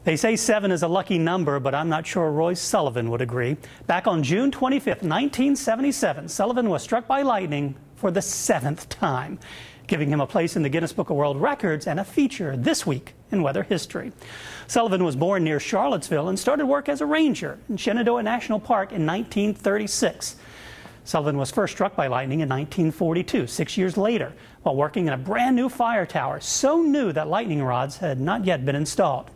They say 7 is a lucky number, but I'm not sure Roy Sullivan would agree. Back on June 25th, 1977, Sullivan was struck by lightning for the 7th time, giving him a place in the Guinness Book of World Records and a feature this week in weather history. Sullivan was born near Charlottesville and started work as a ranger in Shenandoah National Park in 1936. Sullivan was first struck by lightning in 1942, 6 years later, while working in a brand new fire tower, so new that lightning rods had not yet been installed.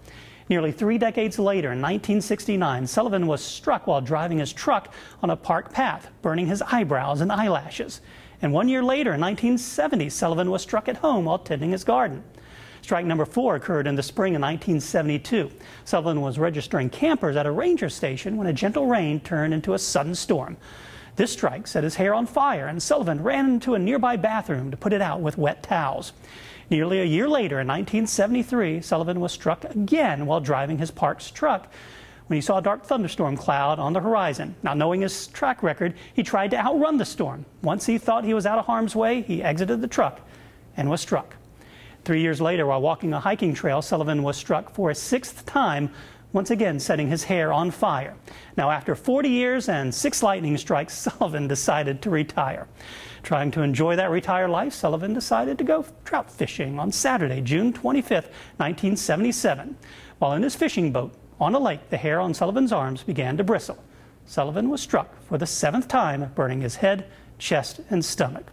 Nearly 3 decades later, in 1969, Sullivan was struck while driving his truck on a park path, burning his eyebrows and eyelashes. And 1 year later, in 1970, Sullivan was struck at home while tending his garden. Strike number 4 occurred in the spring of 1972. Sullivan was registering campers at a ranger station when a gentle rain turned into a sudden storm. This strike set his hair on fire, and Sullivan ran into a nearby bathroom to put it out with wet towels. Nearly a year later, in 1973, Sullivan was struck again while driving his park's truck when he saw a dark thunderstorm cloud on the horizon. Now, knowing his track record, he tried to outrun the storm. Once he thought he was out of harm's way, he exited the truck and was struck. 3 years later, while walking a hiking trail, Sullivan was struck for a 6th time, once again setting his hair on fire. Now, after 40 years and 6 lightning strikes, Sullivan decided to retire. Trying to enjoy that retired life, Sullivan decided to go trout fishing on Saturday, June 25th, 1977. While in his fishing boat on a lake, the hair on Sullivan's arms began to bristle. Sullivan was struck for the 7th time, burning his head, chest, and stomach.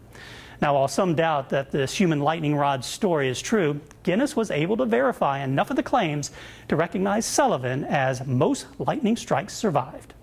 Now, while some doubt that this human lightning rod story is true, Guinness was able to verify enough of the claims to recognize Sullivan as most lightning strikes survived.